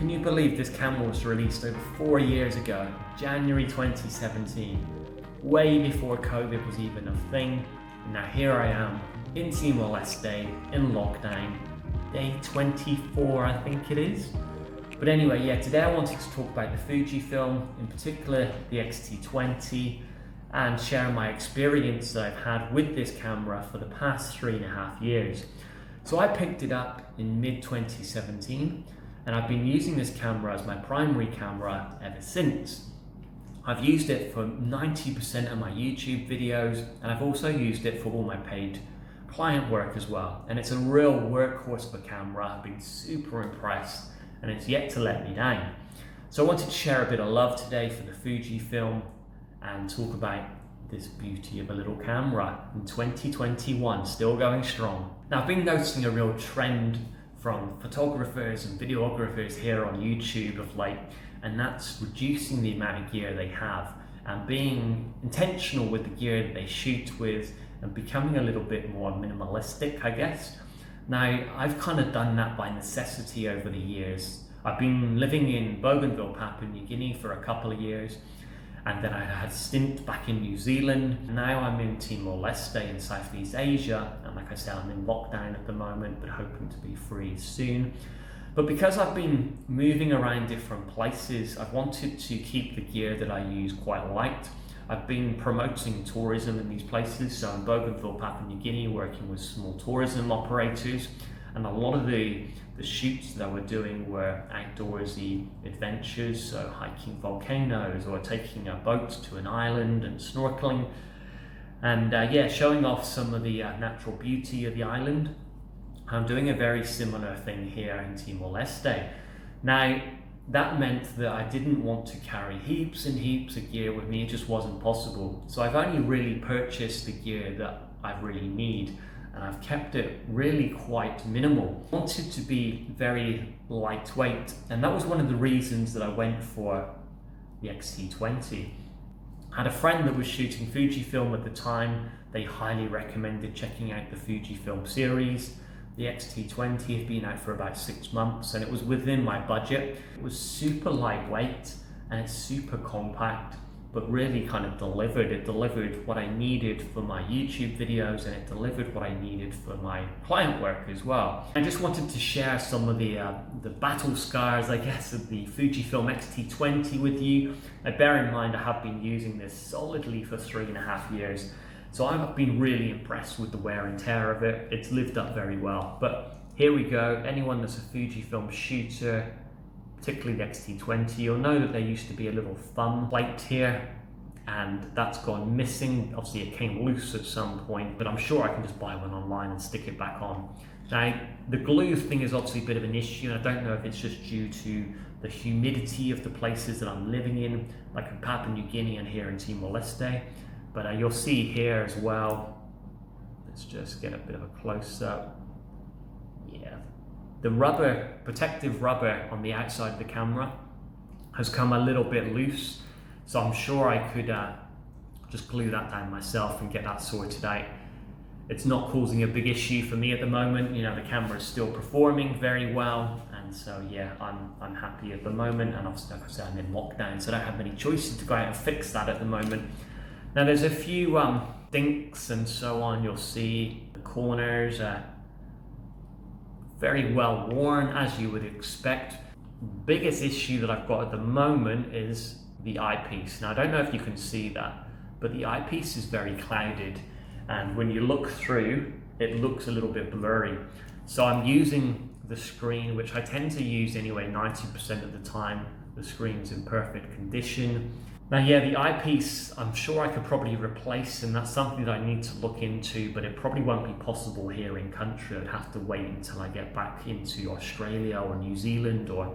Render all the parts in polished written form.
Can you believe this camera was released over 4 years ago, January 2017, way before COVID was even a thing. And now here I am in Timor-Leste, in lockdown, day 24 I think it is. But anyway, yeah, today I wanted to talk about the Fujifilm, in particular the X-T20, and share my experience that I've had with this camera for the past 3.5 years. So I picked it up in mid-2017, and I've been using this camera as my primary camera ever since. I've used it for 90% of my YouTube videos, and I've also used it for all my paid client work as well. And it's a real workhorse of a camera. I've been super impressed, and it's yet to let me down. So I wanted to share a bit of love today for the Fujifilm and talk about this beauty of a little camera in 2021, still going strong. Now, I've been noticing a real trend from photographers and videographers here on YouTube of late, and that's reducing the amount of gear they have and being intentional with the gear that they shoot with and becoming a little bit more minimalistic, I guess. Now, I've kind of done that by necessity over the years. I've been living in Bougainville, Papua New Guinea for a couple of years, and then I had a stint back in New Zealand. Now I'm in Timor-Leste in Southeast Asia, and like I said, I'm in lockdown at the moment, but hoping to be free soon. But because I've been moving around different places, I've wanted to keep the gear that I use quite light. I've been promoting tourism in these places, so in Bougainville, Papua New Guinea, working with small tourism operators, and a lot of the shoots that we're doing were outdoorsy adventures, so hiking volcanoes or taking a boat to an island and snorkeling, and yeah, showing off some of the natural beauty of the island. I'm doing a very similar thing here in Timor-Leste. Now, that meant that I didn't want to carry heaps and heaps of gear with me. It just wasn't possible. So I've only really purchased the gear that I really need, and I've kept it really quite minimal. I wanted to be very lightweight, and that was one of the reasons that I went for the X-T20. I had a friend that was shooting Fujifilm at the time. They highly recommended checking out the Fujifilm series. The X-T20 had been out for about 6 months, and it was within my budget. It was super lightweight and it's super compact, but really kind of delivered. It delivered what I needed for my YouTube videos, and it delivered what I needed for my client work as well. I just wanted to share some of the battle scars, I guess, of the Fujifilm X-T20 with you. Now, bear in mind, I have been using this solidly for 3.5 years. So I've been really impressed with the wear and tear of it. It's lived up very well. But here we go. Anyone that's a Fujifilm shooter, particularly the X-T20, you'll know that there used to be a little thumb plate here, and that's gone missing. Obviously it came loose at some point, but I'm sure I can just buy one online and stick it back on. Now, the glue thing is obviously a bit of an issue, and I don't know if it's just due to the humidity of the places that I'm living in, like in Papua New Guinea and here in Timor-Leste. But you'll see here as well, let's just get a bit of a close-up. Yeah, the rubber, protective rubber on the outside of the camera has come a little bit loose. So I'm sure I could just glue that down myself and get that sorted out. It's not causing a big issue for me at the moment. You know, the camera is still performing very well. And so yeah, I'm happy at the moment. And obviously, like I said, I'm in lockdown, so I don't have many choices to go out and fix that at the moment. Now, there's a few dinks and so on. You'll see the corners very well worn, as you would expect. Biggest issue that I've got at the moment is the eyepiece. Now, I don't know if you can see that, but the eyepiece is very clouded, and when you look through, it looks a little bit blurry. So I'm using the screen, which I tend to use anyway 90% of the time. The screen's in perfect condition. Now, yeah, the eyepiece, I'm sure I could probably replace, and that's something that I need to look into, but it probably won't be possible here in country. I'd have to wait until I get back into Australia or New Zealand or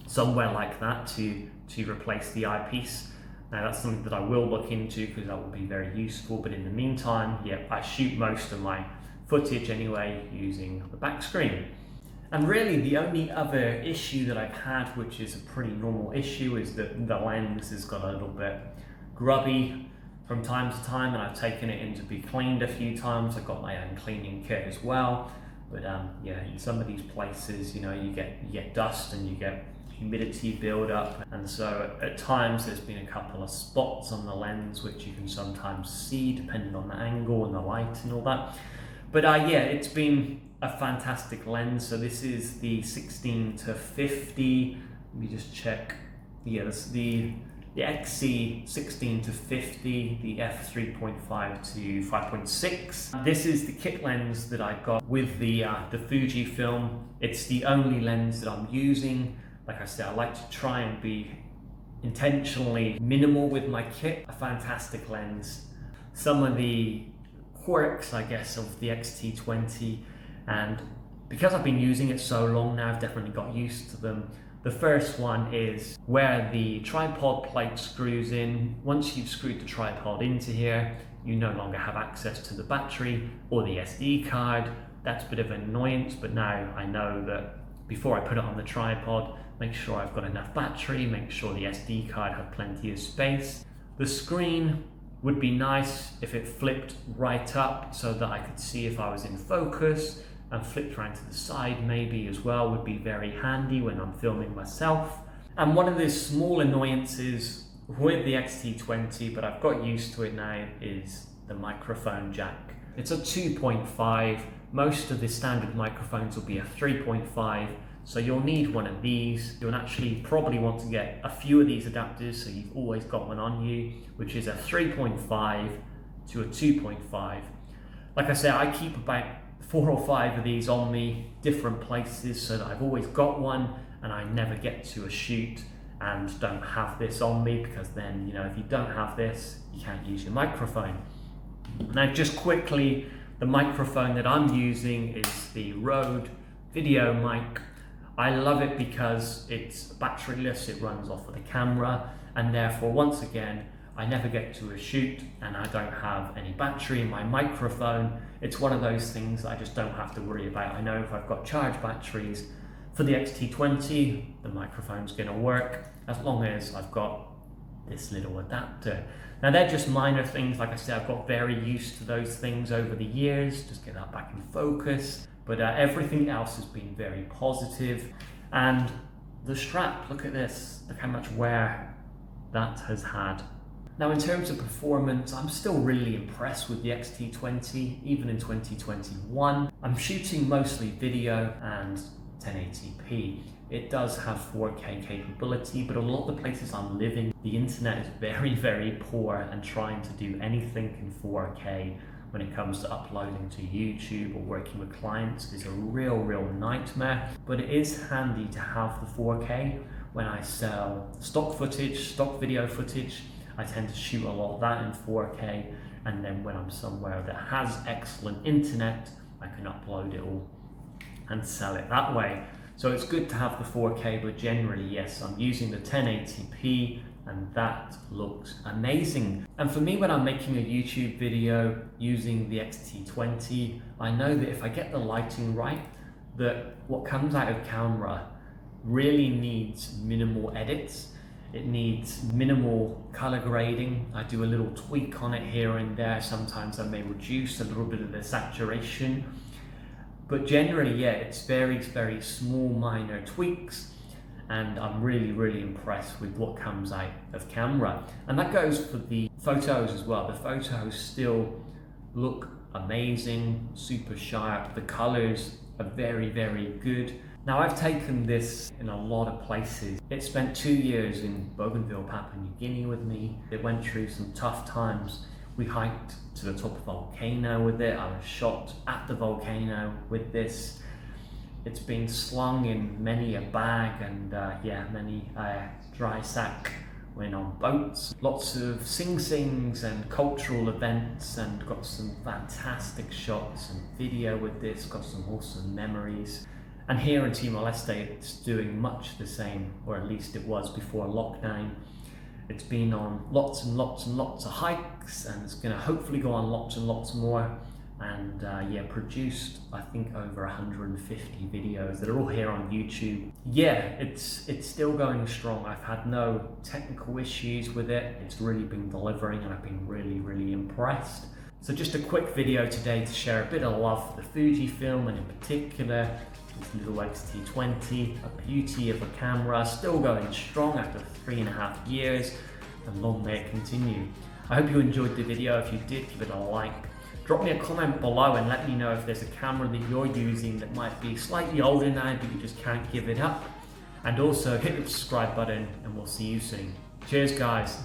somewhere like that to replace the eyepiece. Now, that's something that I will look into because that will be very useful, but in the meantime, yeah, I shoot most of my footage anyway using the back screen. And really the only other issue that I've had, which is a pretty normal issue, is that the lens has got a little bit grubby from time to time, and I've taken it in to be cleaned a few times. I've got my own cleaning kit as well. But yeah, in some of these places, you know, you get dust and you get humidity build-up, and so at times there's been a couple of spots on the lens which you can sometimes see depending on the angle and the light and all that. But yeah, it's been a fantastic lens. So this is the 16 to 50. Let me just check. Yeah, this is the XC 16 to 50, the f3.5 to 5.6. This is the kit lens that I got with the Fujifilm. It's the only lens that I'm using. Like I said, I like to try and be intentionally minimal with my kit. A fantastic lens. Some of the quirks, I guess, of the X-T20, and because I've been using it so long now, I've definitely got used to them. The first one is where the tripod plate screws in. Once you've screwed the tripod into here, you no longer have access to the battery or the SD card. That's a bit of an annoyance, but now I know that before I put it on the tripod, make sure I've got enough battery, make sure the SD card had plenty of space. The screen would be nice if it flipped right up so that I could see if I was in focus, and flipped around to the side maybe as well would be very handy when I'm filming myself. And one of the small annoyances with the X-T20, but I've got used to it now, is the microphone jack. It's a 2.5. Most of the standard microphones will be a 3.5. So you'll need one of these. You'll actually probably want to get a few of these adapters so you've always got one on you, which is a 3.5 to a 2.5. Like I said, I keep about 4 or 5 of these on me, different places, so that I've always got one and I never get to a shoot and don't have this on me, because then, you know, if you don't have this, you can't use your microphone. Now, just quickly, the microphone that I'm using is the Rode video mic. I love it because it's batteryless, it runs off of the camera, and therefore, once again, I never get to a shoot and I don't have any battery in my microphone. It's one of those things I just don't have to worry about. I know if I've got charged batteries for the X-T20, the microphone's gonna work as long as I've got this little adapter. Now, they're just minor things. Like I said, I've got very used to those things over the years, just get that back in focus. But everything else has been very positive. And the strap, look at this, look how much wear that has had. Now, in terms of performance, I'm still really impressed with the X-T20, even in 2021. I'm shooting mostly video and 1080p. It does have 4K capability, but a lot of the places I'm living, the internet is very, very poor, and trying to do anything in 4K when it comes to uploading to YouTube or working with clients is a real nightmare. But it is handy to have the 4K when I sell stock footage, stock video footage. I tend to shoot a lot of that in 4K, and then when I'm somewhere that has excellent internet, I can upload it all and sell it that way. So it's good to have the 4K, but generally, yes, I'm using the 1080p, and that looks amazing. And for me, when I'm making a YouTube video using the X-T20, I know that if I get the lighting right, that what comes out of camera really needs minimal edits. It needs minimal color grading. I do a little tweak on it here and there. Sometimes I may reduce a little bit of the saturation. But generally, yeah, it's very small, minor tweaks. And I'm really impressed with what comes out of camera. And that goes for the photos as well. The photos still look amazing, super sharp. The colors are very good. Now, I've taken this in a lot of places. It spent 2 years in Bougainville, Papua New Guinea with me. It went through some tough times. We hiked to the top of a volcano with it. I was shot at the volcano with this. It's been slung in many a bag and many dry sack when on boats. Lots of sing-sings and cultural events, and got some fantastic shots and video with this, got some awesome memories. And here in Timor-Leste, it's doing much the same, or at least it was before lockdown. It's been on lots and lots of hikes, and it's going to hopefully go on lots and lots more. And produced, I think, over 150 videos that are all here on YouTube. Yeah, it's still going strong. I've had no technical issues with it. It's really been delivering, and I've been really impressed. So just a quick video today to share a bit of love for the Fujifilm, and in particular This little X-T20, a beauty of a camera, still going strong after 3.5 years, and long may it continue. I hope you enjoyed the video. If you did, give it a like. Drop me a comment below and let me know if there's a camera that you're using that might be slightly older now but you just can't give it up. And also hit the subscribe button, and we'll see you soon. Cheers guys.